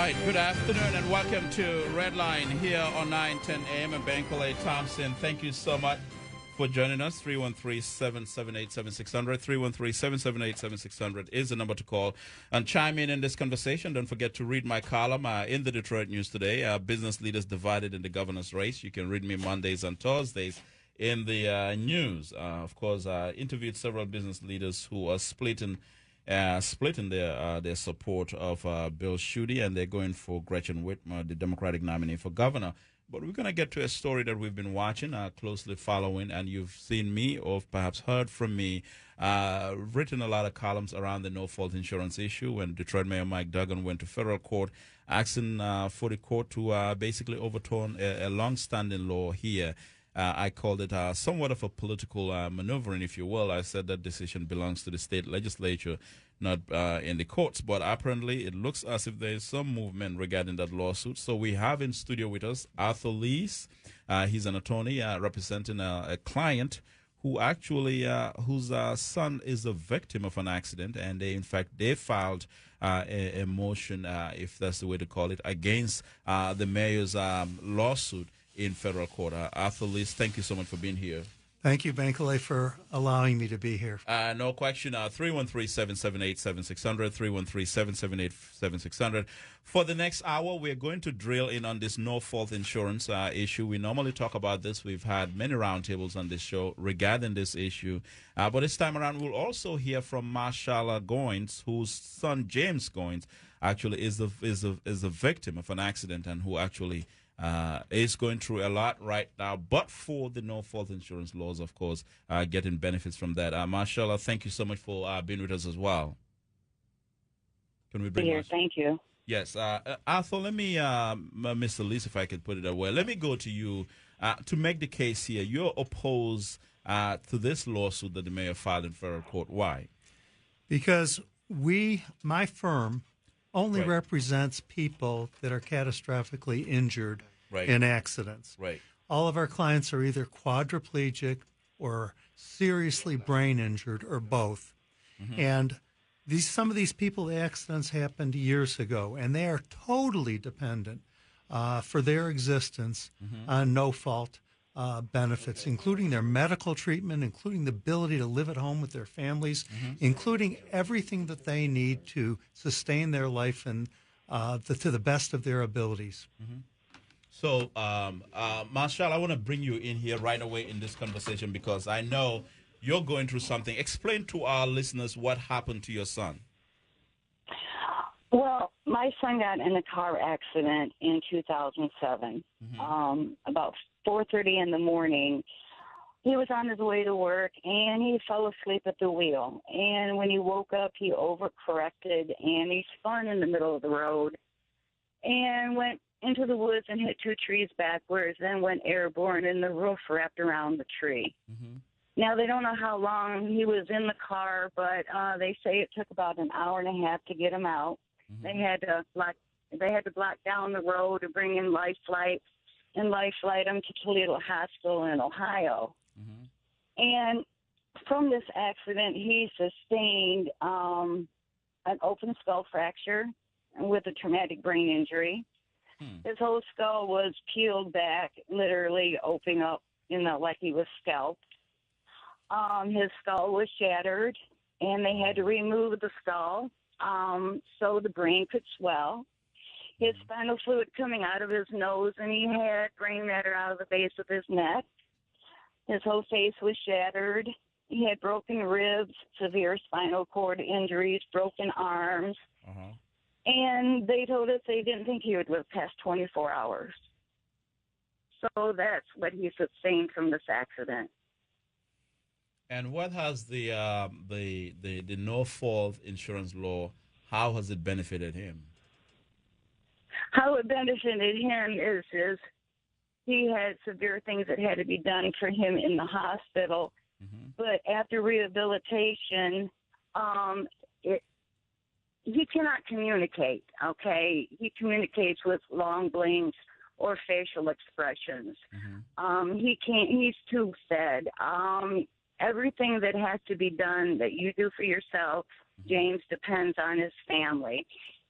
right, good afternoon and welcome to Redline here on 910 AM and Bankole Thompson. Thank you so much for joining us. 313-778-7600. 313-778-7600 is the number to call and chime in this conversation. Don't forget to read my column in the Detroit News today, Business Leaders Divided in the Governor's Race. You can read me Mondays and Thursdays in the news. Of course, I interviewed several business leaders who are splitting their support of Bill Schuette, and they're going for Gretchen Whitmer, the Democratic nominee for governor. But we're going to get to a story that we've been watching, closely following, and you've seen me or perhaps heard from me, written a lot of columns around the no-fault insurance issue when Detroit Mayor Mike Duggan went to federal court asking for the court to basically overturn a long-standing law here. I called it somewhat of a political maneuvering, if you will. I said that decision belongs to the state legislature, not in the courts. But apparently, it looks as if there is some movement regarding that lawsuit. So we have in studio with us Arthur Liss. He's an attorney representing a client who actually whose son is a victim of an accident, and they filed a motion, if that's the way to call it, against the mayor's lawsuit in federal court. Arthur Liss, thank you so much for being here. Thank you, Bankole, for allowing me to be here. No question. 313-778-7600, 313-778-7600. For the next hour, we're going to drill in on this no-fault insurance issue. We normally talk about this. We've had many roundtables on this show regarding this issue. But this time around, we'll also hear from Marshall Goins, whose son, James Goins, actually is a victim of an accident and who actually is going through a lot right now, but for the no-fault insurance laws, of course, getting benefits from that. Marshall, thank you so much for being with us as well. Can we bring here? Thank you. Yes. Arthur, let me, Mr. Liss, if I could put it that way, let me go to you to make the case here. You're opposed to this lawsuit that the mayor filed in federal court. Why? Because my firm, only represents people that are catastrophically injured in accidents. Right. All of our clients are either quadriplegic or seriously brain injured or both. Mm-hmm. And some of these people, the accidents happened years ago, and they are totally dependent for their existence on no-fault benefits, including their medical treatment, including the ability to live at home with their families, including everything that they need to sustain their life and to the best of their abilities. So, Marshall, I want to bring you in here right away in this conversation because I know you're going through something. Explain to our listeners what happened to your son. Well, my son got in a car accident in 2007, about 4:30 in the morning. He was on his way to work, and he fell asleep at the wheel. And when he woke up, he overcorrected, and he spun in the middle of the road and went into the woods and hit two trees backwards, then went airborne, and the roof wrapped around the tree. Now, they don't know how long he was in the car, but they say it took about an hour and a half to get him out. They had to block down the road to bring in life flights and life flight him to Toledo Hospital in Ohio. And from this accident, he sustained an open skull fracture with a traumatic brain injury. His whole skull was peeled back, literally opening up, like he was scalped. His skull was shattered, and they had to remove the skull so the brain could swell. His spinal fluid coming out of his nose, and he had brain matter out of the base of his neck. His whole face was shattered. He had broken ribs, severe spinal cord injuries, broken arms. And they told us they didn't think he would live past 24 hours. So that's what he sustained from this accident. And what has the no-fault insurance law, how has it benefited him? How it benefited him is he had severe things that had to be done for him in the hospital. But after rehabilitation, he cannot communicate, okay? He communicates with long blinks or facial expressions. He can't, he's tube fed. Everything that has to be done that you do for yourself, James depends on his family.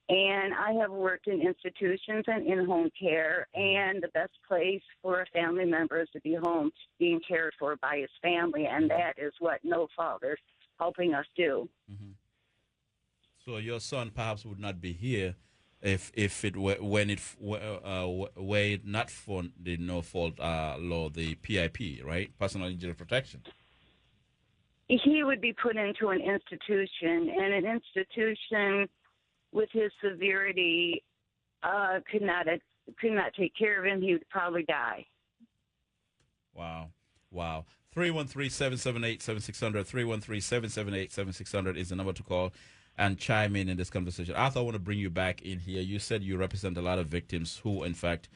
And I have worked in institutions and in-home care, and the best place for a family member is to be home being cared for by his family, and that is what No Fault is helping us do. Mm-hmm. So your son perhaps would not be here if it were when it were it not for the no fault law, the PIP, right? Personal injury protection. He would be put into an institution, and an institution with his severity could not take care of him. He would probably die. Wow. 313-778-7600, 313-778-7600 is the number to call and chime in this conversation. Arthur, I want to bring you back in here. You said you represent a lot of victims who, in fact,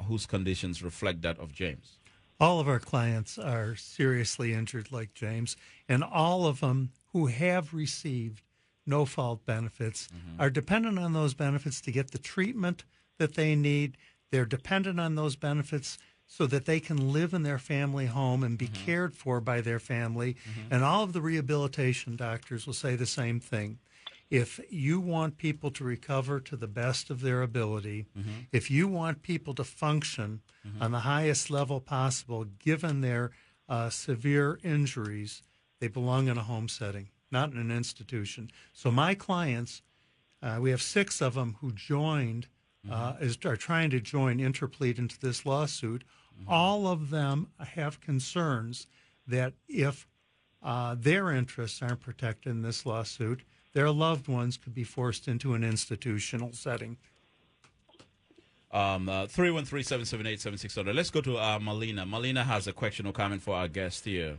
whose conditions reflect that of James. All of our clients are seriously injured like James, and all of them who have received no-fault benefits are dependent on those benefits to get the treatment that they need. They're dependent on those benefits so that they can live in their family home and be cared for by their family. And all of the rehabilitation doctors will say the same thing. If you want people to recover to the best of their ability, if you want people to function on the highest level possible, given their severe injuries, they belong in a home setting, not in an institution. So my clients, we have 6 of them who joined, are trying to join Interplead into this lawsuit. All of them have concerns that if their interests aren't protected in this lawsuit, their loved ones could be forced into an institutional setting. 313-778-7600. Let's go to Malina. Malina has a question or comment for our guest here.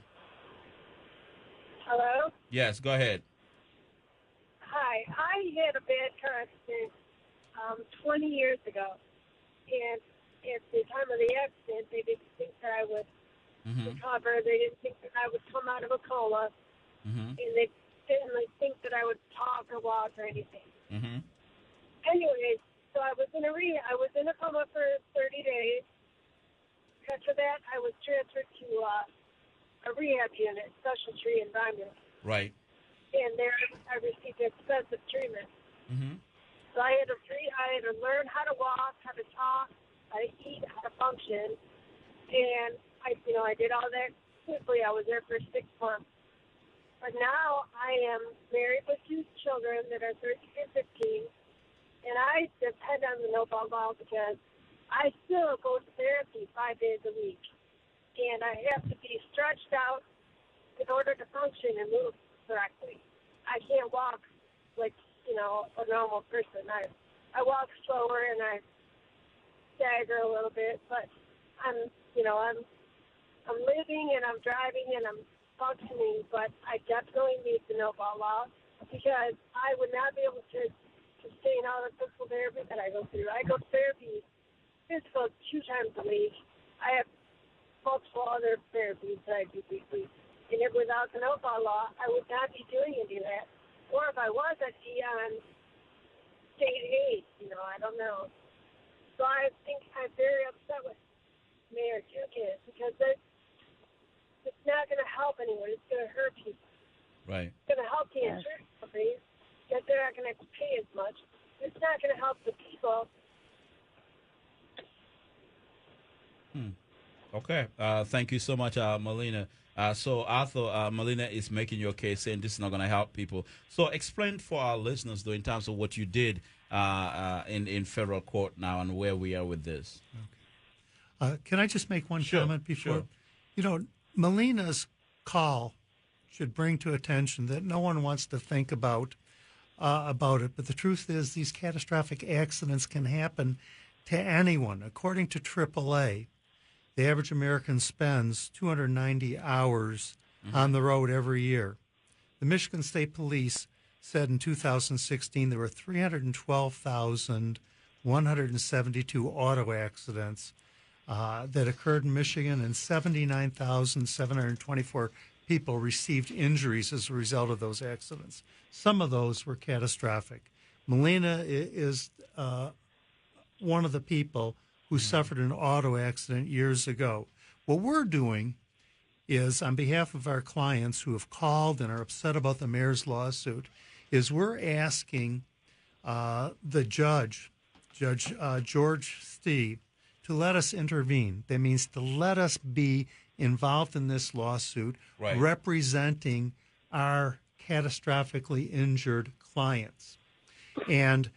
Hello? Yes, go ahead. Hi. I had a bad car accident 20 years ago. And at the time of the accident, they didn't think that I would recover. They didn't think that I would come out of a coma. And they didn't think that I would talk or walk or anything. Anyways, so I was in a coma for 30 days. After that, I was transferred to a rehab unit, special treatment environment. Right. And there I received expensive treatment. So I had to learn how to walk, how to talk, how to eat, how to function. And I did all that quickly. I was there for 6 months. But now I am married with 2 children that are 13 and 15, and I depend on the no-fault law because I still go to therapy 5 days a week, and I have to be stretched out in order to function and move correctly. I can't walk like, a normal person. I walk slower and I stagger a little bit, but I'm living and I'm driving and I'm functioning, but I definitely need the no-fault law because I would not be able to sustain all the physical therapy that I go through. I go to therapy physical 2 times a week. I have multiple other therapies that I do weekly. And if without the no-fault law, I would not be doing any of that. Or if I was, I'd be on state aid. I don't know. So I think I'm very upset with Mayor Dugan because it's not going to help anyone. It's going to hurt people. Right. It's going to help the insurance companies because they're not going to pay as much. It's not going to help the people. Okay. Thank you so much, Melina. So Arthur, Melina is making your case saying this is not going to help people. So explain for our listeners, though, in terms of what you did in federal court now and where we are with this. Okay. Can I just make one comment before? Sure. Melina's call should bring to attention that no one wants to think about it. But the truth is these catastrophic accidents can happen to anyone. According to AAA, the average American spends 290 hours on the road every year. The Michigan State Police said in 2016 there were 312,172 auto accidents that occurred in Michigan, and 79,724 people received injuries as a result of those accidents. Some of those were catastrophic. Melina is one of the people who suffered an auto accident years ago. What we're doing is, on behalf of our clients who have called and are upset about the mayor's lawsuit, is we're asking the judge, Judge George Stee, to let us intervene. That means to let us be involved in this lawsuit, right, representing our catastrophically injured clients. And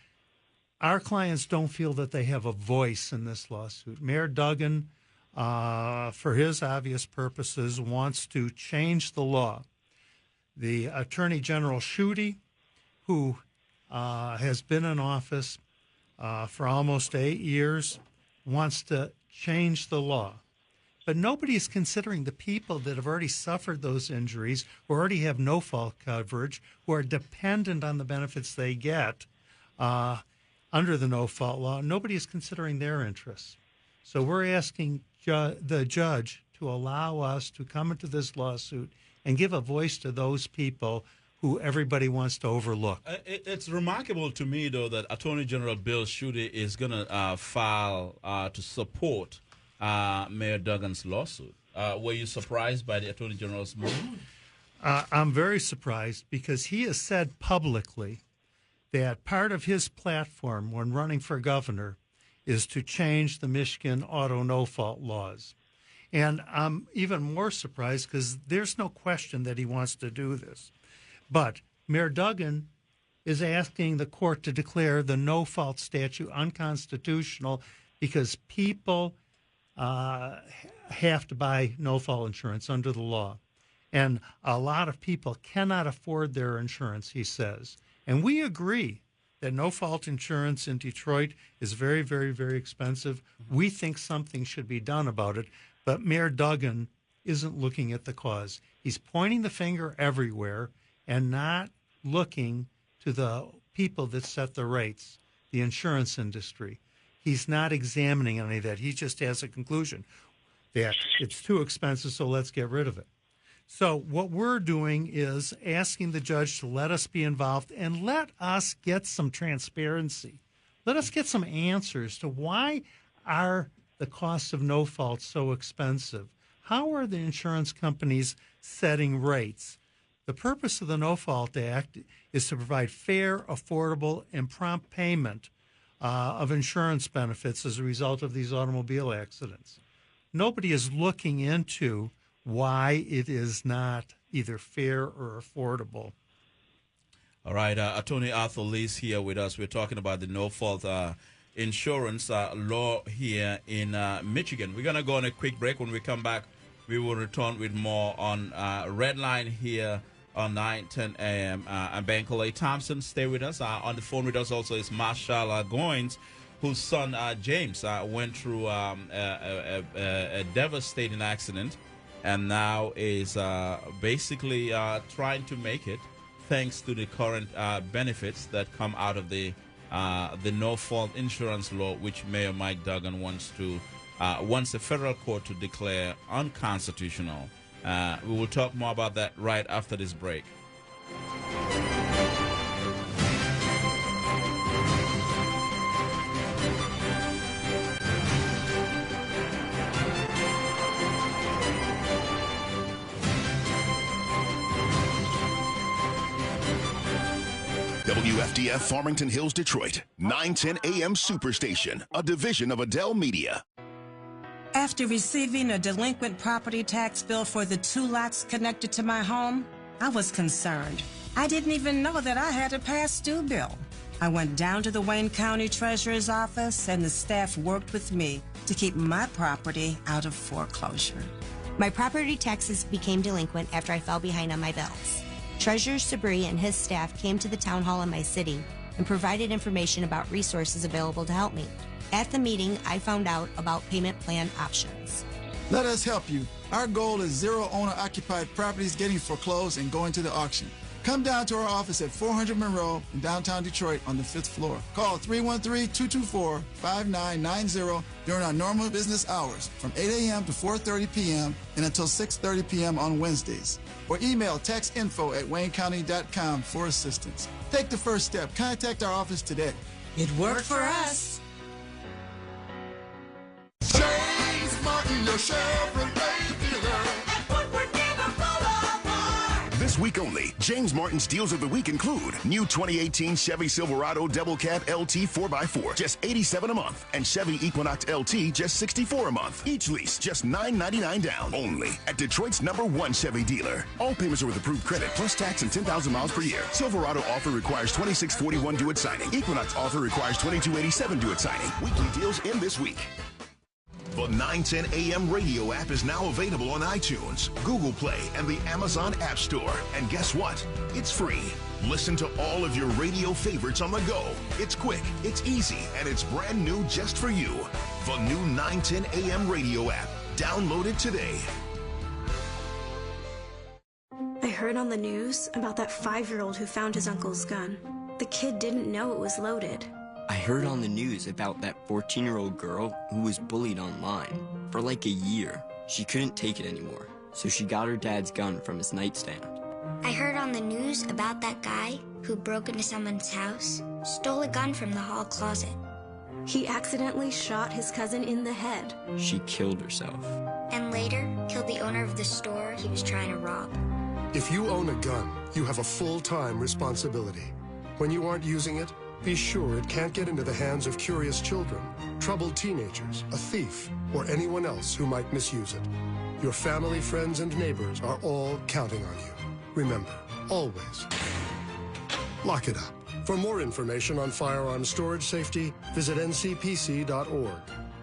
our clients don't feel that they have a voice in this lawsuit. Mayor Duggan, for his obvious purposes, wants to change the law. The Attorney General Schuette, who has been in office for almost 8 years, wants to change the law. But nobody is considering the people that have already suffered those injuries, who already have no-fault coverage, who are dependent on the benefits they get under the no-fault law. Nobody is considering their interests. So we're asking the judge to allow us to come into this lawsuit and give a voice to those people who everybody wants to overlook. It's remarkable to me, though, that Attorney General Bill Schuette is going to file to support Mayor Duggan's lawsuit. Were you surprised by the Attorney General's move? I'm very surprised because he has said publicly that part of his platform when running for governor is to change the Michigan auto no-fault laws. And I'm even more surprised because there's no question that he wants to do this. But Mayor Duggan is asking the court to declare the no-fault statute unconstitutional because people have to buy no-fault insurance under the law. And a lot of people cannot afford their insurance, he says. And we agree that no-fault insurance in Detroit is very, very, very expensive. We think something should be done about it. But Mayor Duggan isn't looking at the cause. He's pointing the finger everywhere and not looking to the people that set the rates, the insurance industry. He's not examining any of that. He just has a conclusion that it's too expensive, so let's get rid of it. So what we're doing is asking the judge to let us be involved and let us get some transparency. Let us get some answers to why are the costs of no-fault so expensive? How are the insurance companies setting rates? The purpose of the No-Fault Act is to provide fair, affordable, and prompt payment of insurance benefits as a result of these automobile accidents. Nobody is looking into why it is not either fair or affordable. All right, Attorney Arthur Liss here with us. We're talking about the no-fault insurance law here in Michigan. We're going to go on a quick break. When we come back, we will return with more on Redline here on 9:10 a.m. I'm Bankley Thompson. Stay with us. On the phone with us also is Marshall Goins, whose son James went through a devastating accident and now is basically trying to make it thanks to the current benefits that come out of the no-fault insurance law, which Mayor Mike Duggan wants the federal court to declare unconstitutional. We will talk more about that right after this break. WFDF Farmington Hills, Detroit, 910 AM Superstation, a division of Adele Media. After receiving a delinquent property tax bill for the 2 lots connected to my home, I was concerned. I didn't even know that I had a past due bill. I went down to the Wayne County Treasurer's office and the staff worked with me to keep my property out of foreclosure. My property taxes became delinquent after I fell behind on my bills. Treasurer Sabri and his staff came to the town hall in my city and provided information about resources available to help me. At the meeting, I found out about payment plan options. Let us help you. Our goal is 0 owner-occupied properties getting foreclosed and going to the auction. Come down to our office at 400 Monroe in downtown Detroit on the 5th floor. Call 313-224-5990 during our normal business hours from 8 a.m. to 4:30 p.m. and until 6:30 p.m. on Wednesdays. Or email taxinfo@waynecounty.com for assistance. Take the first step. Contact our office today. It worked for us. James Martin, your Chevrolet dealer. This This week only, James Martin's deals of the week include new 2018 Chevy Silverado Double Cab LT 4x4, just $87 a month, and Chevy Equinox LT, just $64 a month. Each lease, just $9.99 down. Only at Detroit's #1 Chevy dealer. All payments are with approved credit, plus tax and 10,000 miles per year. Silverado offer requires $26.41 due at signing. Equinox offer requires $22.87 due at signing. Weekly deals end this week. The 910 AM radio app is now available on iTunes, Google Play, and the Amazon App Store. And guess what? It's free. Listen to all of your radio favorites on the go. It's quick, it's easy, and it's brand new just for you. The new 910 AM radio app. Download it today. I heard on the news about that 5-year-old who found his uncle's gun. The kid didn't know it was loaded. I heard on the news about that 14-year-old girl who was bullied online for like a year. She couldn't take it anymore, so she got her dad's gun from his nightstand. I heard on the news about that guy who broke into someone's house, stole a gun from the hall closet. He accidentally shot his cousin in the head. She killed herself. And later, killed the owner of the store he was trying to rob. If you own a gun, you have a full-time responsibility. When you aren't using it, be sure it can't get into the hands of curious children, troubled teenagers, a thief, or anyone else who might misuse it. Your family, friends, and neighbors are all counting on you. Remember, always, lock it up. For more information on firearm storage safety, visit ncpc.org.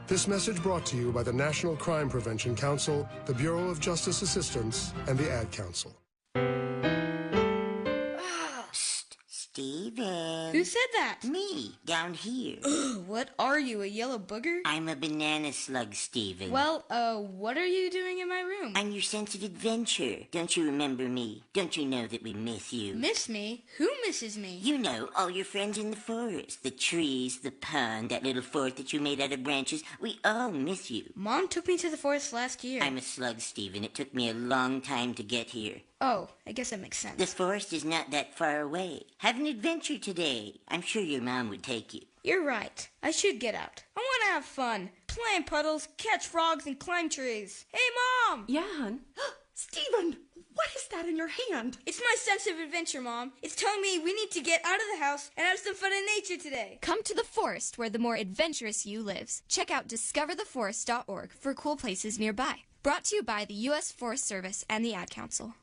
This message brought to you by the National Crime Prevention Council, the Bureau of Justice Assistance, and the Ad Council. Steven. Who said that? Me, down here. What are you, a yellow booger? I'm a banana slug, Steven. Well, what are you doing in my room? I'm your sense of adventure. Don't you remember me? Don't you know that we miss you? Miss me? Who misses me? You know, all your friends in the forest. The trees, the pond, that little fort that you made out of branches. We all miss you. Mom took me to the forest last year. I'm a slug, Steven. It took me a long time to get here. Oh, I guess that makes sense. The forest is not that far away. Have an adventure today. I'm sure your mom would take you. You're right. I should get out. I want to have fun. Play in puddles, catch frogs, and climb trees. Hey, Mom! Yeah, hon? Steven, what is that in your hand? It's my sense of adventure, Mom. It's telling me we need to get out of the house and have some fun in nature today. Come to the forest where the more adventurous you lives. Check out discovertheforest.org for cool places nearby. Brought to you by the U.S. Forest Service and the Ad Council.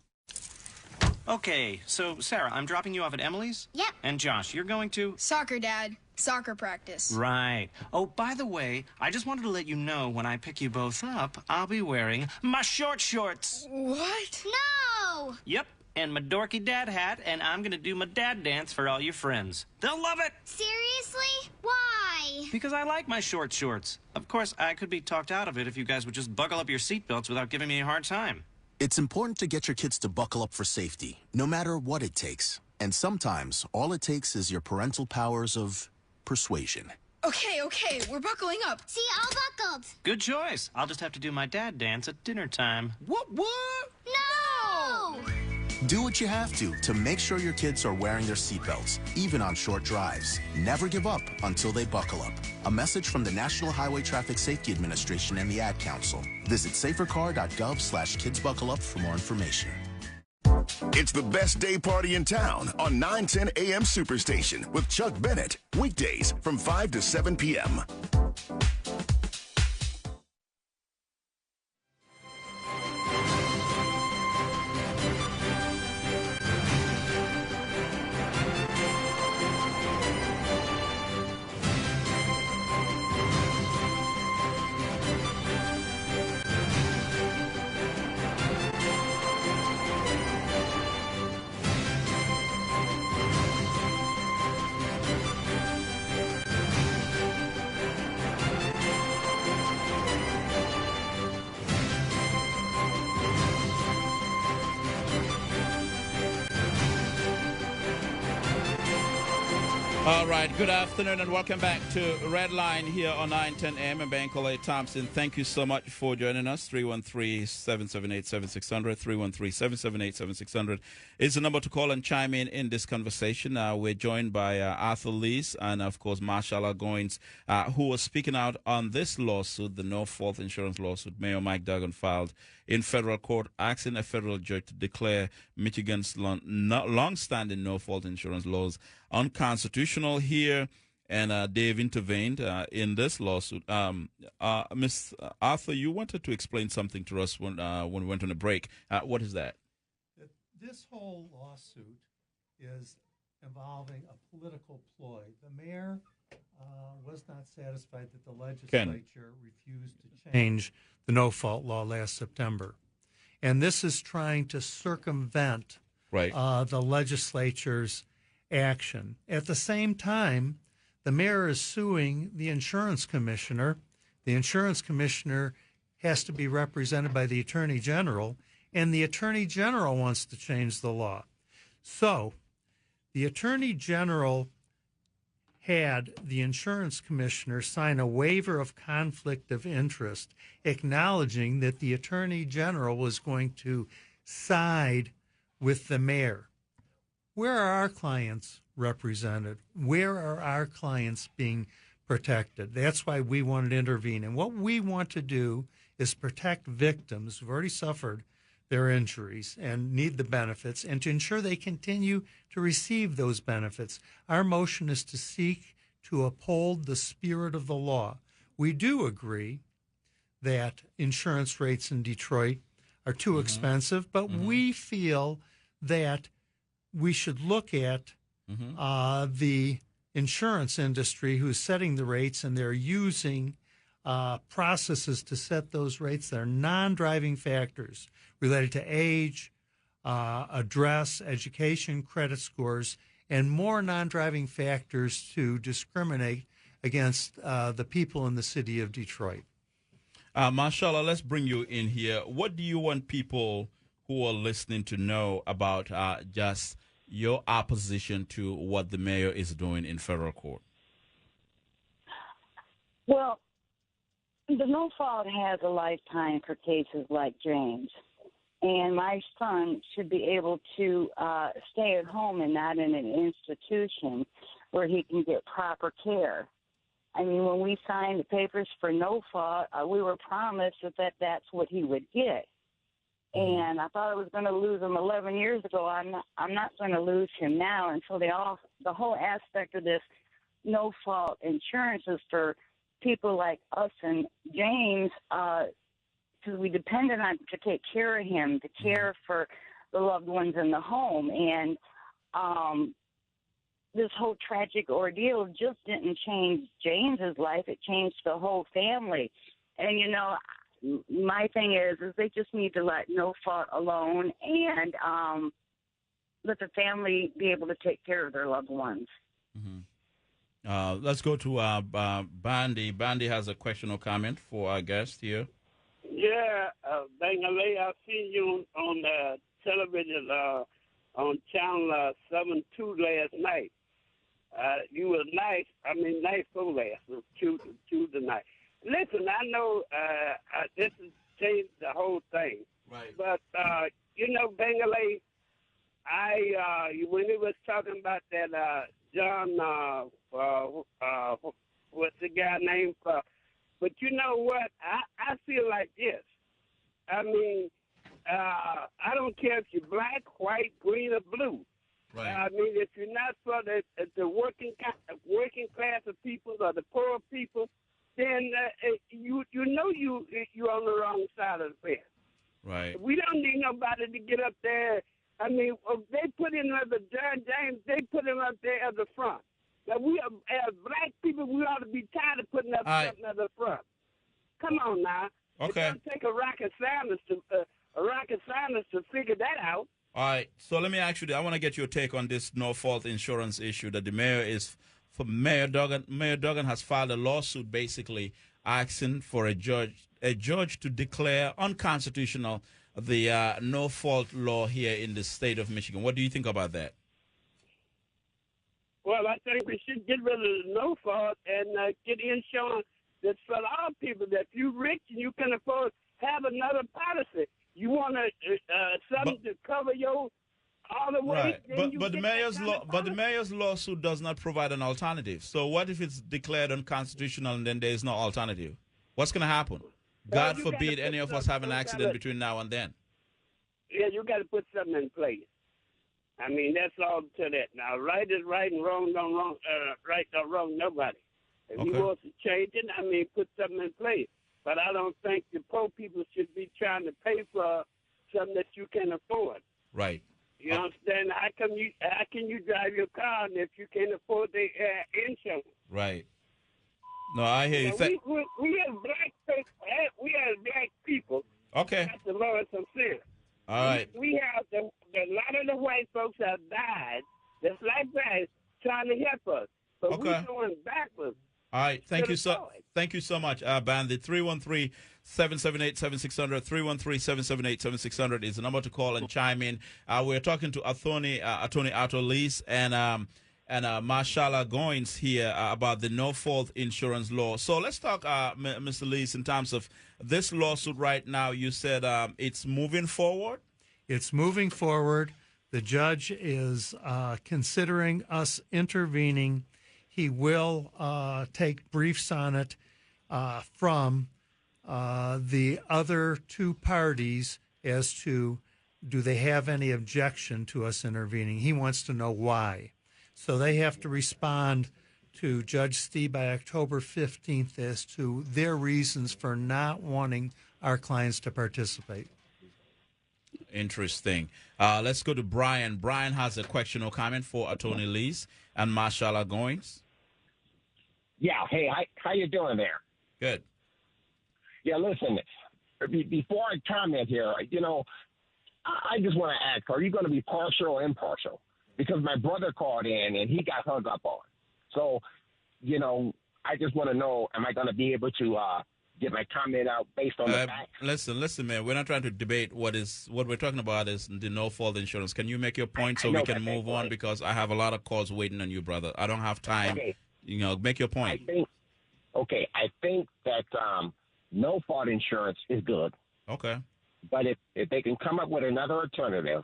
Okay, so Sarah, I'm dropping you off at Emily's? Yep. And Josh, you're going to? Soccer, Dad. Soccer practice. Right. Oh, by the way, I just wanted to let you know when I pick you both up, I'll be wearing my short shorts. What? No! Yep, and my dorky dad hat, and I'm going to do my dad dance for all your friends. They'll love it! Seriously? Why? Because I like my short shorts. Of course, I could be talked out of it if you guys would just buckle up your seatbelts without giving me a hard time. It's important to get your kids to buckle up for safety, no matter what it takes. And sometimes, all it takes is your parental powers of persuasion. Okay, we're buckling up. See, all buckled. Good choice. I'll just have to do my dad dance at dinner time. What? No! Do what you have to make sure your kids are wearing their seatbelts, even on short drives. Never give up until they buckle up. A message from the National Highway Traffic Safety Administration and the Ad Council. Visit safercar.gov/kidsbuckleup for more information. It's the best day party in town on 910 AM Superstation with Chuck Bennett. Weekdays from 5 to 7 p.m. All right, good afternoon and welcome back to Redline here on 910 AM and Bankola Thompson. Thank you so much for joining us. 313-778-7600, 313-778-7600 is the number to call and chime in this conversation. We're joined by Arthur Liss and, of course, Marshala Goins, who was speaking out on this lawsuit, the no-fault insurance lawsuit Mayor Mike Duggan filed in federal court, asking a federal judge to declare Michigan's long-standing no-fault insurance laws unconstitutional here, and Dave intervened in this lawsuit. Ms. Arthur, you wanted to explain something to us when we went on a break. What is that? This whole lawsuit is involving a political ploy. The mayor was not satisfied that the legislature refused to change the no-fault law last September. And this is trying to circumvent the legislature's action. At the same time, the mayor is suing the insurance commissioner. The insurance commissioner has to be represented by the attorney general, and the attorney general wants to change the law. So the attorney general had the insurance commissioner sign a waiver of conflict of interest, acknowledging that the attorney general was going to side with the mayor. Where are our clients represented? Where are our clients being protected? That's why we wanted to intervene. And what we want to do is protect victims who've already suffered their injuries and need the benefits, and to ensure they continue to receive those benefits. Our motion is to seek to uphold the spirit of the law. We do agree that insurance rates in Detroit are too expensive, but we feel that we should look at the insurance industry who's setting the rates, and they're using processes to set those rates that are non-driving factors related to age, address, education, credit scores, and more non-driving factors to discriminate against the people in the city of Detroit. Marshala, let's bring you in here. What do you want people who are listening to know about just your opposition to what the mayor is doing in federal court? Well, the no fault has a lifetime for cases like James. And my son should be able to stay at home and not in an institution where he can get proper care. I mean, when we signed the papers for no fault, we were promised that that's what he would get. And I thought I was going to lose him 11 years ago. I'm not going to lose him now. And so the whole aspect of this no fault insurance is for people like us and James, because we depended on to take care of him, to care for the loved ones in the home. And this whole tragic ordeal just didn't change James's life. It changed the whole family. And, you know, my thing is they just need to let no fault alone and let the family be able to take care of their loved ones. Let's go to Bandy. Bandy has a question or comment for our guest here. Yeah, Bangalay, I seen you on the television on channel 7-2 last night. You were nice. I mean, nice for last. It was cute tonight. Listen, I know this has changed the whole thing. Right. But, you know, Bangalay, when he was talking about that John, what's the guy named? But you know what? I feel like this. I mean, I don't care if you're black, white, green, or blue. Right. I mean, if you're not for the working class of people or the poor people, then you know you're on the wrong side of the fence. Right. We don't need nobody to get up there. I mean, they put in the John James, they put him up there at the front. Now, we as black people, we ought to be tired of putting up something at the front. Come on now. Okay. It doesn't take a rocket scientist to figure that out. All right. So let me ask you, I want to get your take on this no-fault insurance issue that the mayor is for Mayor Duggan. Mayor Duggan has filed a lawsuit basically asking for a judge to declare unconstitutional the no-fault law here in the state of Michigan. What do you think about that? Well, I think we should get rid of the no fault and get insurance that's for all people. That if you're rich and you can afford, have another policy. You want something to cover your all the way. Right, but the mayor's lawsuit does not provide an alternative. So what if it's declared unconstitutional and then there is no alternative? What's going to happen? God forbid any of us have an accident between now and then. Yeah, you got to put something in place. I mean, that's all to that. Now, right is right and wrong don't wrong. Right don't wrong nobody. If you want to change it, I mean, put something in place. But I don't think the poor people should be trying to pay for something that you can afford. Right. You understand? How can you drive your car if you can't afford the insurance? Right. No, I hear you. We as black people. Okay. Have to learn some sense. All right. We have a lot of the white folks have died. That's like that, trying to help us, but we're going backwards. All right, thank you so much, Bandit. 313-778-7600, 313-778-7600 is the number to call and chime in. We're talking to Attorney Arthur Liss and Marshala Goins here about the no-fault insurance law. So let's talk, Mr. Liss, in terms of this lawsuit right now. You said it's moving forward? It's moving forward. The judge is considering us intervening. He will take briefs on it from the other two parties as to do they have any objection to us intervening. He wants to know why. So they have to respond to Judge Stee by October 15th as to their reasons for not wanting our clients to participate. Interesting. Let's go to Brian. Brian has a question or comment for Attorney Liss and Marshala Goins. Yeah. Hey, how you doing there? Good. Yeah, listen, before I comment here, I just want to ask, are you going to be partial or impartial? Because my brother called in and he got hung up on. So, I just want to know, am I going to be able to get my comment out based on the facts? Listen, man, we're not trying to debate what we're talking about is the no-fault insurance. Can you make your point so we can move on? Because I have a lot of calls waiting on you, brother. I don't have time. Okay. Make your point. I think that no-fault insurance is good. Okay. But if they can come up with another alternative,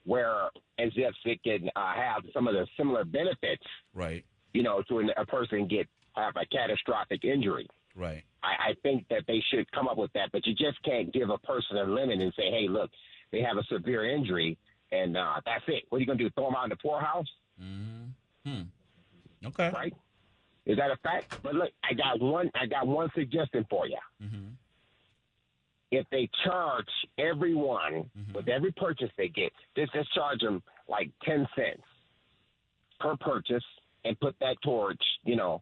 where as if it can have some of the similar benefits, right? To a person have a catastrophic injury. Right. I think that they should come up with that, but you just can't give a person a limit and say, hey, look, they have a severe injury, and that's it. What are you going to do, throw them out in the poorhouse? Mm-hmm. Okay. Right? Is that a fact? But look, I got one suggestion for you. Mm-hmm. If they charge everyone with every purchase they get, just charge them like 10 cents per purchase and put that towards, the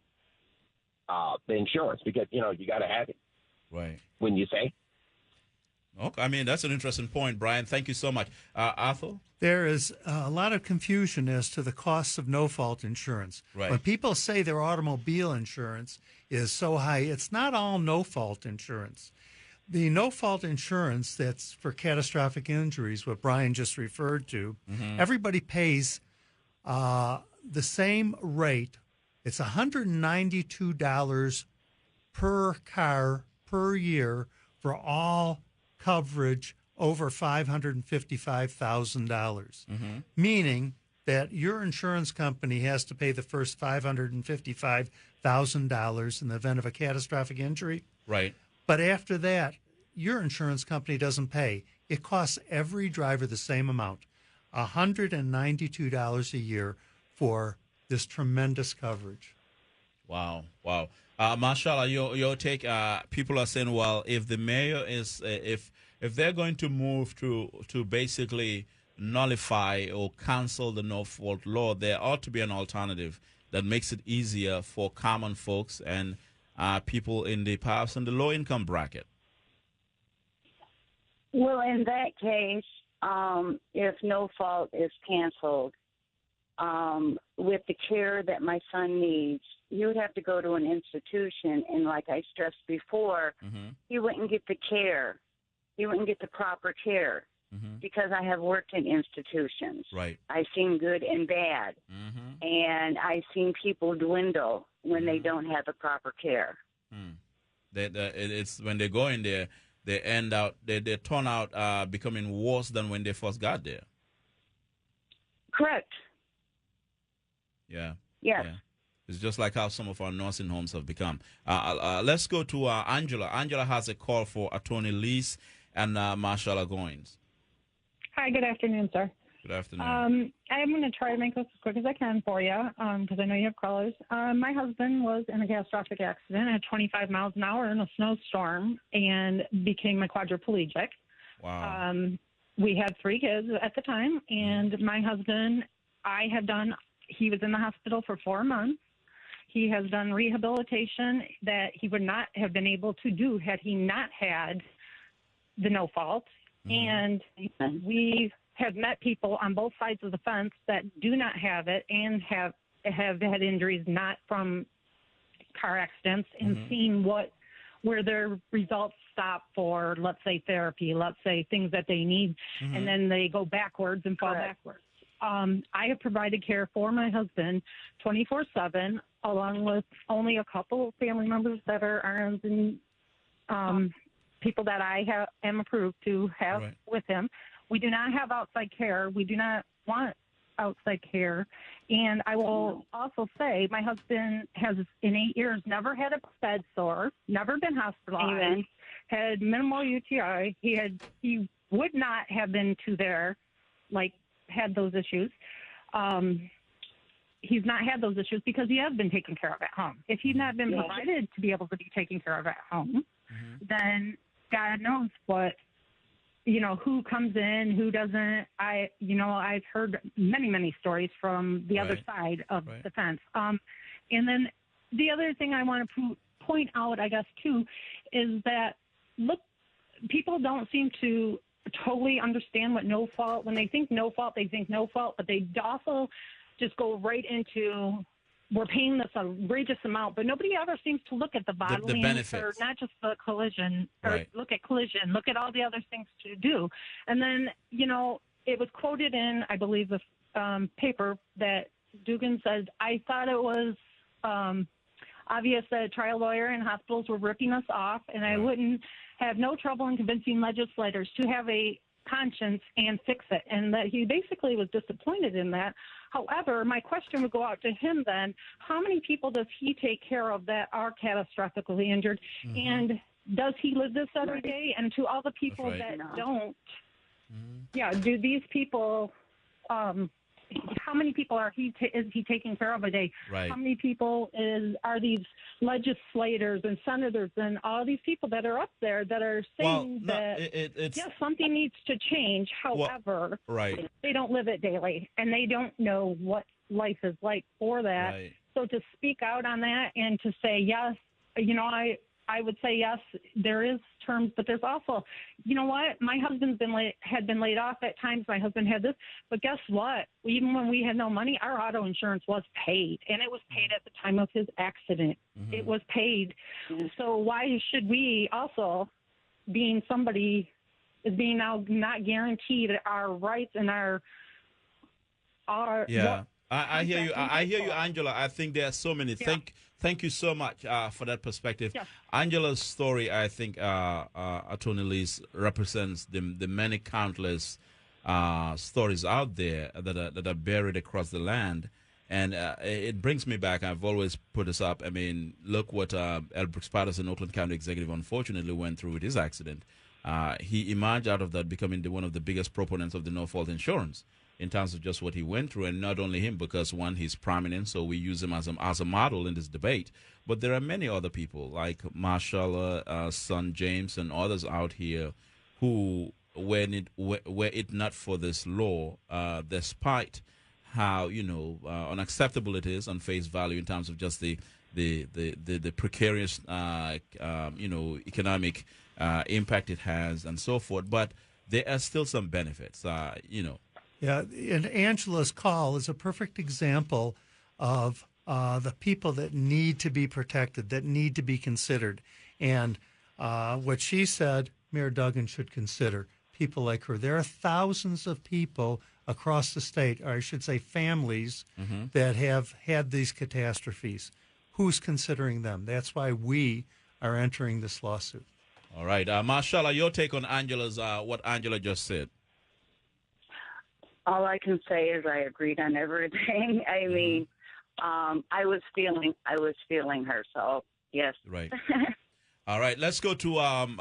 insurance because, you got to have it. Right. Wouldn't you say? Okay. I mean, that's an interesting point, Brian. Thank you so much. Arthur? There is a lot of confusion as to the costs of no-fault insurance. Right. When people say their automobile insurance is so high, it's not all no-fault insurance. The no-fault insurance that's for catastrophic injuries, what Brian just referred to, everybody pays the same rate. It's $192 per car per year for all coverage over $555,000, meaning that your insurance company has to pay the first $555,000 in the event of a catastrophic injury. Right. But after that, your insurance company doesn't pay. It costs every driver the same amount, $192 a year for this tremendous coverage. Wow. Marshala, your take, people are saying, well, if the mayor is, if they're going to move to basically nullify or cancel the no-fault law, there ought to be an alternative that makes it easier for common folks and people in perhaps in the low-income bracket. Well, in that case, if no fault is canceled, with the care that my son needs, you would have to go to an institution, and like I stressed before, he wouldn't get the care. He wouldn't get the proper care. because I have worked in institutions. Right. I've seen good and bad, and I've seen people dwindle when they don't have the proper care. It's when they go in there, they end out, they turn out becoming worse than when they first got there. Correct. Yeah. Yes. Yeah. It's just like how some of our nursing homes have become. Let's go to Angela. Angela has a call for Attorney Liss and Marshall Goins. Hi, good afternoon, sir. Good afternoon. I'm going to try to make this as quick as I can for you because I know you have callers. My husband was in a catastrophic accident at 25 miles an hour in a snowstorm and became a quadriplegic. Wow. We had 3 kids at the time, and my husband, he was in the hospital for 4 months. He has done rehabilitation that he would not have been able to do had he not had the no fault. And we have met people on both sides of the fence that do not have it and have had injuries not from car accidents and seen where their results stop for, let's say, therapy, let's say things that they need, and then they go backwards and fall backwards. I have provided care for my husband 24/7, along with only a couple of family members that are RNs and people that I am approved to have with him. We do not have outside care. We do not want outside care. And I will also say my husband has, in 8 years, never had a bed sore, never been hospitalized, had minimal UTI. He would not have been had those issues. He's not had those issues because he has been taken care of at home. If he'd not been provided to be able to be taken care of at home, then God knows who comes in, who doesn't. I've heard many stories from the other side of the fence. And then the other thing I want to point out, I guess, too, is that, people don't seem to totally understand what no fault. When they think no fault, they think no fault, but they also just go right into, we're paying this outrageous amount, but nobody ever seems to look at the bodily benefits, or not just the collision, or look at collision, look at all the other things to do. And then, it was quoted in, I believe, the paper that Dugan said, I thought it was obvious that a trial lawyer and hospitals were ripping us off, and I wouldn't have no trouble in convincing legislators to have a conscience and fix it, and that he basically was disappointed in that. However, my question would go out to him then, how many people does he take care of that are catastrophically injured, and does he live this every day? And to all the people that don't, do these people, how many people is he taking care of a day? Right. How many people are these legislators and senators and all these people that are up there that are saying yes, something needs to change. However, they don't live it daily, and they don't know what life is like for that. Right. So to speak out on that and to say, yes, I would say, yes, there is terms, but there's also, my husband's had been laid off at times. My husband had this, but guess what? Even when we had no money, our auto insurance was paid, and it was paid at the time of his accident. It was paid. So why should we also, being somebody, is being now not guaranteed our rights and our I hear you. I hear you, Angela. I think there are so many. Thank you so much for that perspective. Angela's story, I think, Attorney Liss, represents the many countless stories out there that are buried across the land. And it brings me back. I've always put this up. I mean, look what Elbrooks Patterson, Oakland County Executive, unfortunately went through with his accident. He emerged out of that becoming one of the biggest proponents of the no-fault insurance in terms of just what he went through. And not only him, because, one, he's prominent, so we use him as a model in this debate. But there are many other people like Marshall, son James, and others out here who, were it not for this law, despite how unacceptable it is on face value in terms of just the precarious economic impact it has and so forth, but there are still some benefits. Yeah, and Angela's call is a perfect example of the people that need to be protected, that need to be considered, and what she said, Mayor Duggan should consider. people like her. There are thousands of people across the state, or I should say families, that have had these catastrophes. Who's considering them? That's why we are entering this lawsuit. All right. Marshala, your take on Angela's what Angela just said. All I can say is I agreed on everything. I mean, I was feeling her. So yes. Right. All right. Let's go to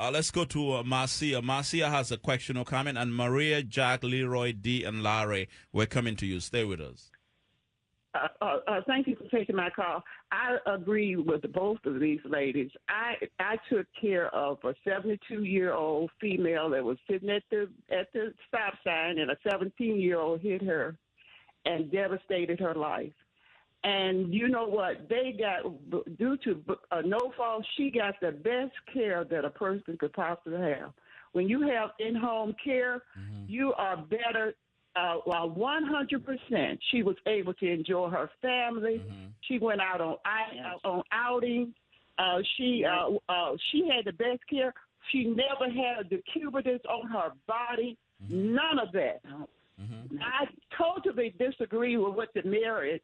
Marcia. Marcia has a question or comment, and Maria, Jack, Leroy, D, and Larry, we're coming to you. Stay with us. Thank you for taking my call. I agree with both of these ladies. I took care of a 72-year-old female that was sitting at the stop sign, and a 17-year-old hit her and devastated her life. And you know what? They got, due to no fault, she got the best care that a person could possibly have. When you have in-home care, you are better. 100%. She was able to enjoy her family. She went out on outing. She had the best care. She never had the decubitus on her body. None of that. I totally disagree with what the mayor is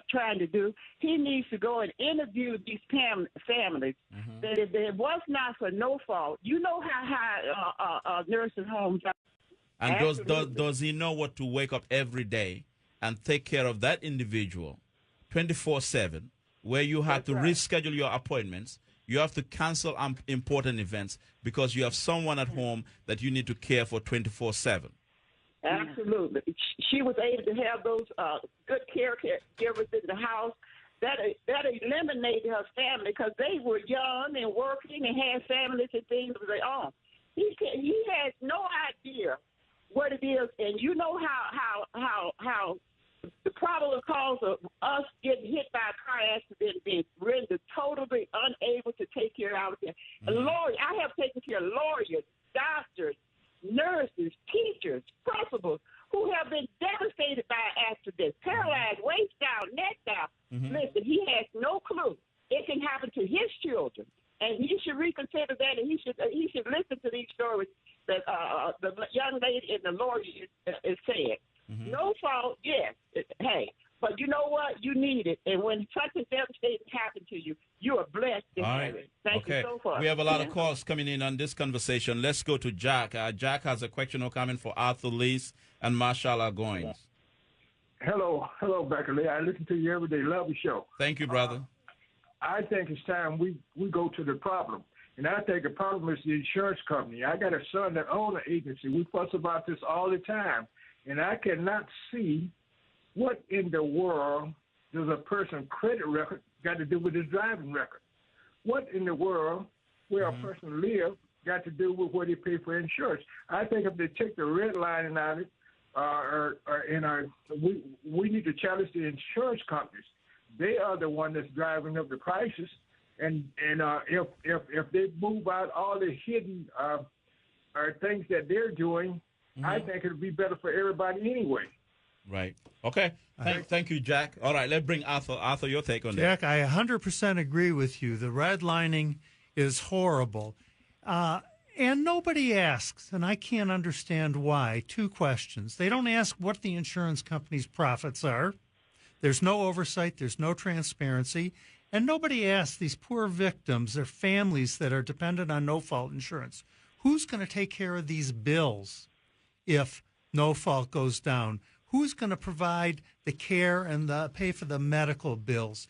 trying to do. He needs to go and interview these families. That if it was not for no fault, you know how high nursing homes are. And does he know what to wake up every day and take care of that individual 24/7, where you have to reschedule your appointments, you have to cancel important events because you have someone at home that you need to care for 24/7? Absolutely. She was able to have those good caregivers in the house. That eliminated her family because they were young and working and had families and things of their own. He has no idea what it is, and you know how the probable cause of us getting hit by a car accident being rendered totally unable to take care of it. I have taken care of lawyers, doctors, nurses, teachers, principals who have been devastated by accidents, paralyzed, waist down, neck down. Listen, he has no clue. It can happen to his children, and he should reconsider that, and he should listen to these stories that the young lady and the lawyer is saying. No fault, yes. Hey, but you know what? You need it. And when something devastating happens to you, you are blessed to have it. Thank you so much. We have a lot of calls coming in on this conversation. Let's go to Jack. Jack has a question or comment for Arthur Liss and Marshala Goins. Hello, Becky Lee. I listen to you every day. Love your show. Thank you, brother. I think it's time we go to the problem. And I think the problem is the insurance company. I got a son that owns an agency. We fuss about this all the time. And I cannot see what in the world does a person's credit record got to do with his driving record. What in the world where a person lives got to do with what he paid for insurance? I think if they take the redlining out of it, we need to challenge the insurance companies. They are the one that's driving up the prices. And if they move out all the hidden things that they're doing, I think it'll be better for everybody anyway. Right. Okay. Thank you, Jack. All right, let's bring Arthur. Arthur, your take on that. Jack, I 100% agree with you. The redlining is horrible. And nobody asks, and I can't understand why. Two questions. They don't ask what the insurance company's profits are. There's no oversight. There's no transparency. And nobody asks these poor victims, their families that are dependent on no-fault insurance, who's going to take care of these bills if no-fault goes down? Who's going to provide the care and pay for the medical bills?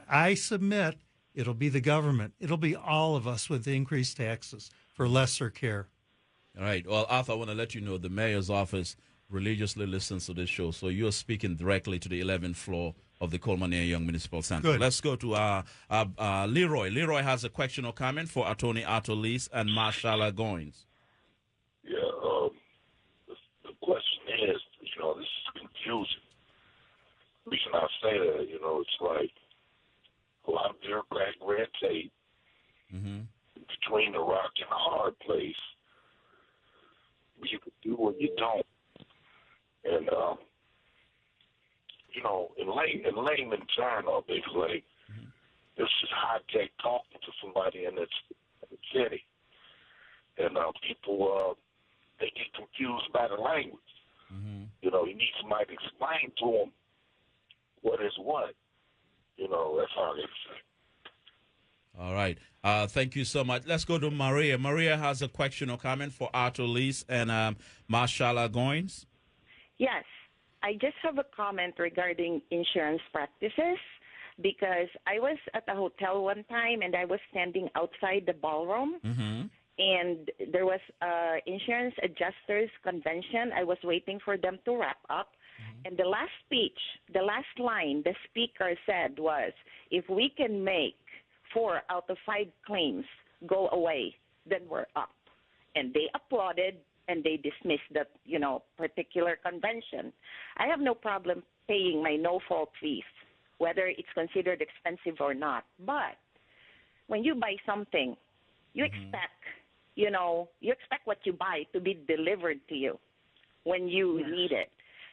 I submit it'll be the government. It'll be all of us with increased taxes for lesser care. All right. Well, Arthur, I want to let you know the mayor's office religiously listens to this show, so you're speaking directly to the 11th floor of the Coleman Air Young Municipal Center. Good. Let's go to Leroy. Leroy has a question or comment for Attorney Arthur Liss and Marshala Goins. Yeah, the question is, this is confusing. The reason I say that, it's like a lot of bureaucratic red tape between the rock and the hard place. You can do or you don't. And, in layman terms, basically, this is high-tech talking to somebody in the city. And people confused by the language. You know, he needs somebody to explain to him what is what. You know, that's all I got to say. All right. Thank you so much. Let's go to Maria. Maria has a question or comment for Arthur Liss and Marshala Goins. Yes. I just have a comment regarding insurance practices because I was at a hotel one time and I was standing outside the ballroom. And there was insurance adjusters convention. I was waiting for them to wrap up. And the last speech, the last line the speaker said was, if we can make 4 out of 5 claims go away, then we're up. And they applauded and they dismissed that, you know, particular convention. I have no problem paying my no-fault fees, whether it's considered expensive or not. But when you buy something, you expect, you know, you expect what you buy to be delivered to you when you need it.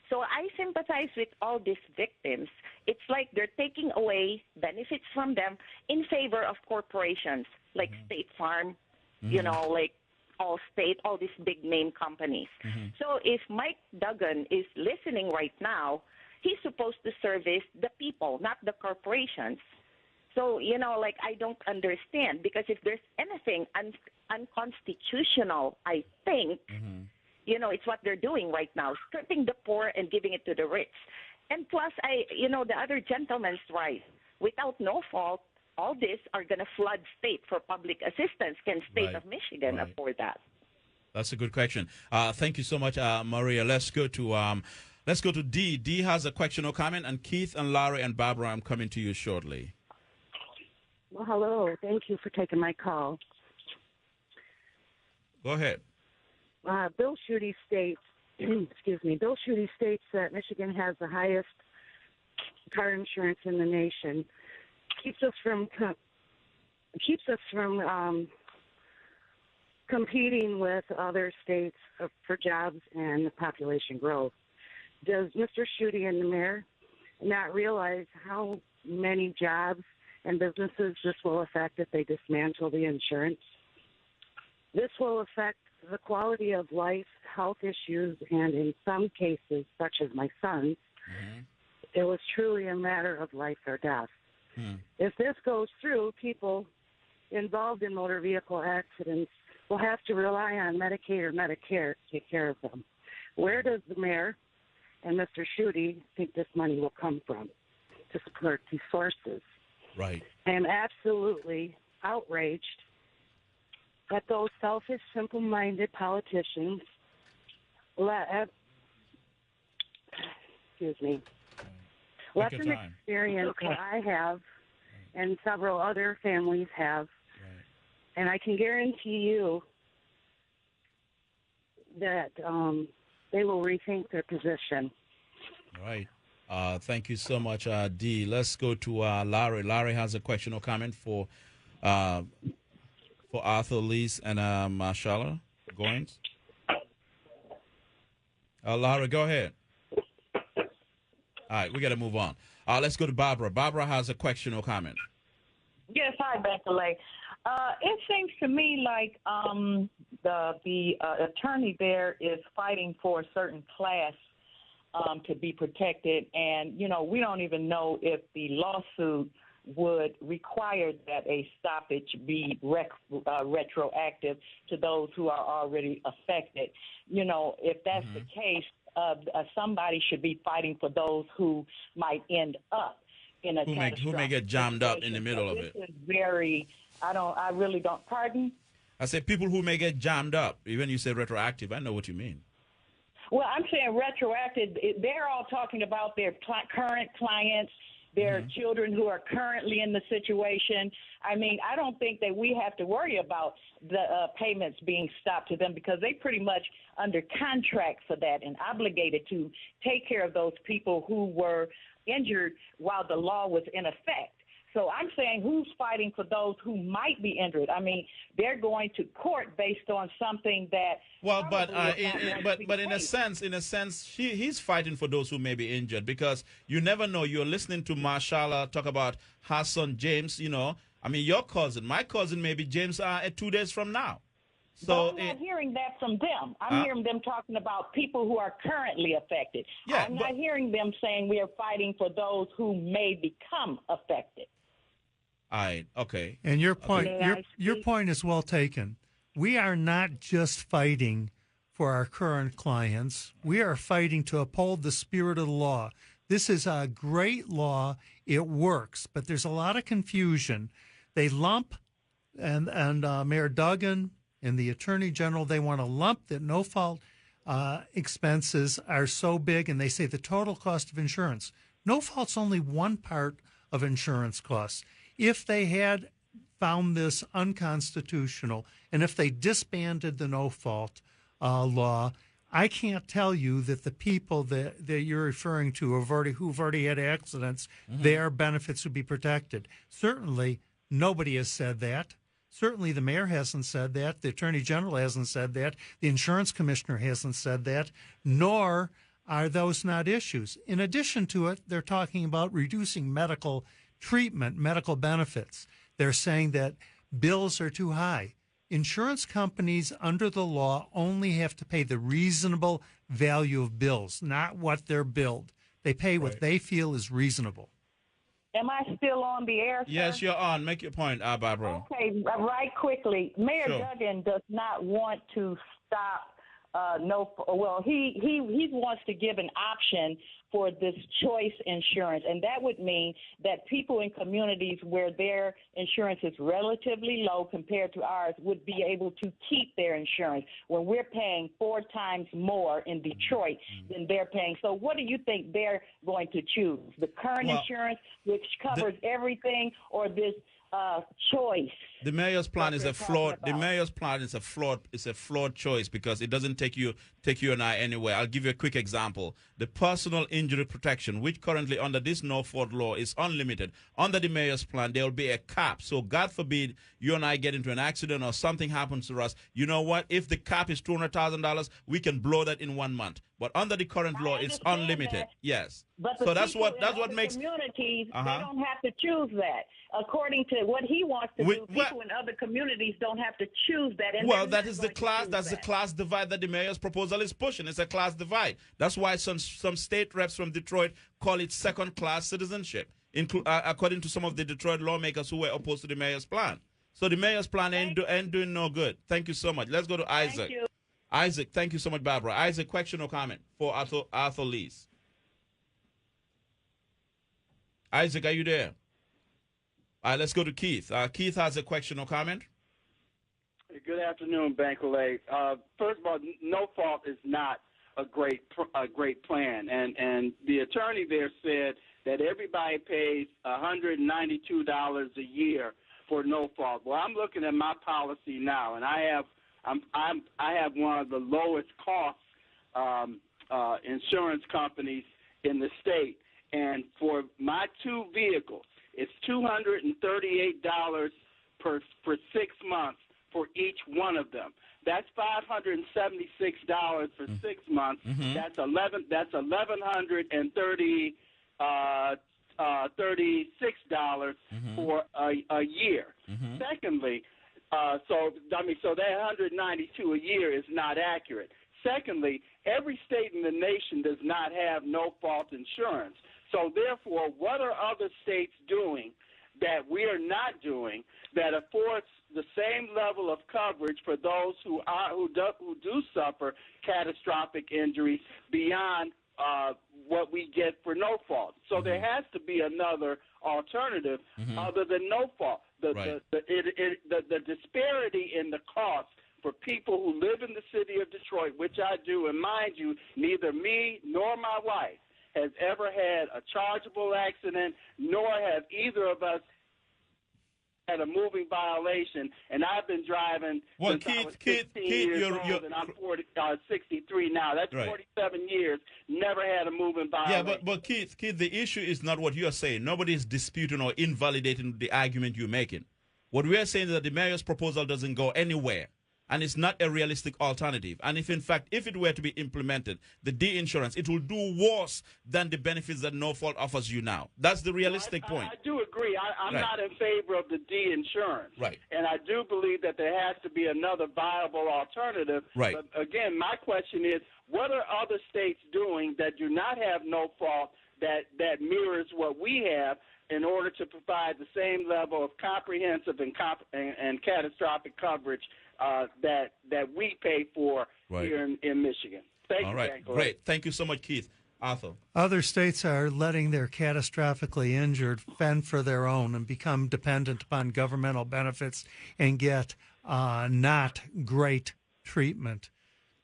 So I sympathize with all these victims. It's like they're taking away benefits from them in favor of corporations like State Farm, you know, like Allstate, all these big name companies. So if Mike Duggan is listening right now, he's supposed to service the people, not the corporations. So, you know, like, I don't understand, because if there's anything unconstitutional, I think, you know, it's what they're doing right now, stripping the poor and giving it to the rich. And plus, you know, the other gentleman's right. Without no fault, all this are going to flood state for public assistance. Can state of Michigan afford that? That's a good question. Thank you so much, Maria. Let's go to Dee. Dee has a question or comment, and Keith and Larry and Barbara, I'm coming to you shortly. Well, hello. Thank you for taking my call. Go ahead. Bill Schuette states, Bill Schuette states that Michigan has the highest car insurance in the nation. Keeps us from competing with other states for jobs and population growth. Does Mr. Schuette and the mayor not realize how many jobs and businesses this will affect if they dismantle the insurance? This will affect the quality of life, health issues, and in some cases, such as my son's, it was truly a matter of life or death. If this goes through, people involved in motor vehicle accidents will have to rely on Medicaid or Medicare to take care of them. Where does the mayor and Mr. Schuette think this money will come from to support these sources? Right. I am absolutely outraged that those selfish, simple-minded politicians let them experience what I have and several other families have. And I can guarantee you that they will rethink their position. All right. Thank you so much, Dee. Let's go to Larry. Larry has a question or comment for Arthur Liss and Marshala Goins. Larry, go ahead. All right, we got to move on. Let's go to Barbara. Barbara has a question or comment. Yes, hi, Beckley. It seems to me like the attorney there is fighting for a certain class to be protected, and you know, we don't even know if the lawsuit would require that a stoppage be retroactive to those who are already affected. You know, if that's the case, somebody should be fighting for those who might end up in a who may get jammed up in the middle of it. This is very, I really don't, pardon? I said people who may get jammed up. Even you say retroactive, I know what you mean. Well, I'm saying retroactive. They're all talking about their current clients, their children who are currently in the situation. I mean, I don't think that we have to worry about the payments being stopped to them because they pretty much under contract for that and obligated to take care of those people who were injured while the law was in effect. So I'm saying who's fighting for those who might be injured? I mean, they're going to court based on something that. Well, but in a sense, he's fighting for those who may be injured because you never know. You're listening to Marshala talk about her son James. You know, I mean, your cousin, my cousin, maybe James 2 days from now. So I'm not hearing that from them. I'm hearing them talking about people who are currently affected. Yeah, I'm not hearing them saying we are fighting for those who may become affected. All right. Okay. And your point, Okay. your point is well taken. We are not just fighting for our current clients. We are fighting to uphold the spirit of the law. This is a great law. It works, but there's a lot of confusion. They lump, and Mayor Duggan and the Attorney General, they want to lump that no-fault expenses are so big, and they say the total cost of insurance. No-fault's only one part of insurance costs. If they had found this unconstitutional, and if they disbanded the no-fault law, I can't tell you that the people that you're referring to who've already had accidents, their benefits would be protected. Certainly, nobody has said that. Certainly, the mayor hasn't said that. The attorney general hasn't said that. The insurance commissioner hasn't said that. Nor are those not issues. In addition to it, they're talking about reducing medical treatment, medical benefits. They're saying that bills are too high. Insurance companies under the law only have to pay the reasonable value of bills, not what they're billed. They pay what they feel is reasonable. Am I still on the air, sir? Yes, you're on. Make your point, Barbara. Okay, right quickly. Mayor Sure. Duggan does not want to stop. He wants to give an option for this choice insurance, and that would mean that people in communities where their insurance is relatively low compared to ours would be able to keep their insurance when we're paying 4 times more in Detroit than they're paying. So what do you think they're going to choose? The current insurance, which covers everything, or this choice? The mayor's plan is a flawed. The mayor's plan is a flawed. It's a flawed choice because it doesn't take you and I anywhere. I'll give you a quick example. The personal injury protection, which currently under this no-fault law is unlimited. Under the mayor's plan, there will be a cap. So God forbid you and I get into an accident or something happens to us. You know what? If the cap is $200,000, we can blow that in 1 month. But under the current law, it's unlimited. Yes. But so that's what makes communities. They don't have to choose that. According to what he wants to do, people in other communities don't have to choose that. And well, that is the class. That's the class divide that the mayor's proposal is pushing. It's a class divide. That's why some state reps from Detroit call it second-class citizenship, according to some of the Detroit lawmakers who were opposed to the mayor's plan. So the mayor's plan ain't doing no good. Thank you so much. Let's go to Isaac. Thank you. Isaac, thank you so much, Barbara. Isaac, question or comment for Arthur Liss? Isaac, are you there? All right, let's go to Keith. Keith has a question or comment. Good afternoon, Bankley. First of all, no fault is not a great plan, and the attorney there said that everybody pays $192 a year for no fault. Well, I'm looking at my policy now, and I have one of the lowest cost insurance companies in the state, and for my 2 vehicles, it's $238 for 6 months for each one of them. That's $576 for 6 months. That's $1,136 for a year. Secondly, so that $192 a year is not accurate. Secondly, every state in the nation does not have no-fault insurance. So therefore, what are other states doing that we are not doing that affords the same level of coverage for those who do suffer catastrophic injuries beyond what we get for no fault? So there has to be another alternative other than no fault. The disparity in the cost for people who live in the city of Detroit, which I do, and mind you, neither me nor my wife has ever had a chargeable accident, nor have either of us had a moving violation. And I've been driving since I was 16 years old, and I'm 63 now. That's 47 years, never had a moving violation. Yeah, but Keith, the issue is not what you are saying. Nobody is disputing or invalidating the argument you're making. What we are saying is that the mayor's proposal doesn't go anywhere, and it's not a realistic alternative. And if it were to be implemented, the de-insurance, it will do worse than the benefits that no fault offers you now. That's the realistic point. I do agree. I'm Right. not in favor of the de-insurance. Right. And I do believe that there has to be another viable alternative. Right. But again, my question is, what are other states doing that do not have no fault that mirrors what we have in order to provide the same level of comprehensive and catastrophic coverage that we pay for Right. here in Michigan? Thank All you, right. Frank. Great. Thank you so much, Keith. Arthur. Other states are letting their catastrophically injured fend for their own and become dependent upon governmental benefits and get not great treatment,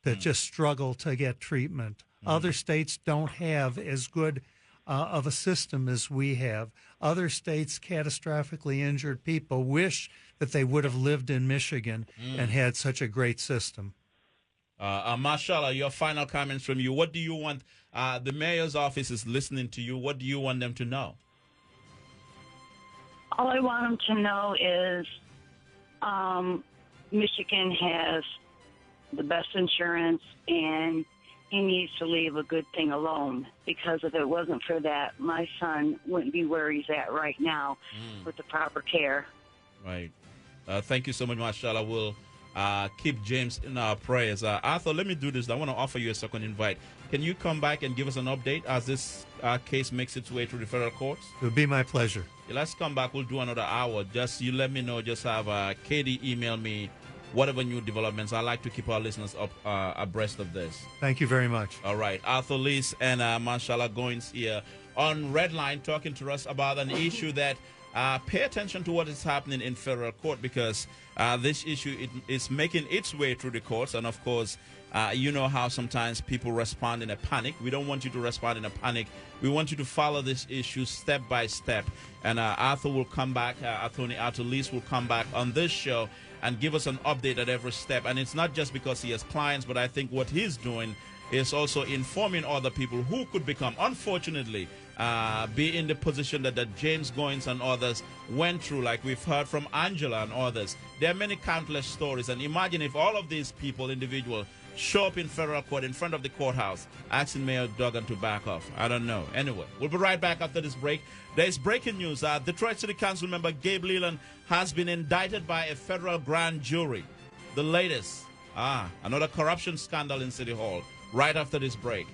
that just struggle to get treatment. Other states don't have as good of a system as we have. Other states, catastrophically injured people wish that they would have lived in Michigan and had such a great system. Mashallah, your final comments from you. What do you want? The mayor's office is listening to you. What do you want them to know? All I want them to know is Michigan has the best insurance, and he needs to leave a good thing alone, because if it wasn't for that, my son wouldn't be where he's at right now with the proper care. Right. Thank you so much, Mashallah. We'll keep James in our prayers. Arthur, let me do this. I want to offer you a second invite. Can you come back and give us an update as this case makes its way through the federal courts? It would be my pleasure. Yeah, let's come back. We'll do another hour. Just you let me know. Just have Katie email me whatever new developments. I like to keep our listeners up abreast of this. Thank you very much. All right. Arthur Liss and Mashallah Goins here on Redline talking to us about an issue that pay attention to what is happening in federal court, because this issue is making its way through the courts. And, of course, you know how sometimes people respond in a panic. We don't want you to respond in a panic. We want you to follow this issue step by step. And Arthur will come back, Arthur Liss will come back on this show and give us an update at every step. And it's not just because he has clients, but I think what he's doing is also informing other people who could become, unfortunately, be in the position that James Goins and others went through, like we've heard from Angela and others. There are many countless stories. And imagine if all of these people, individuals, show up in federal court in front of the courthouse asking Mayor Duggan to back off. I don't know. Anyway, we'll be right back after this break. There's breaking news. Detroit City Council member Gabe Leland has been indicted by a federal grand jury. The latest, another corruption scandal in City Hall. Right after this break.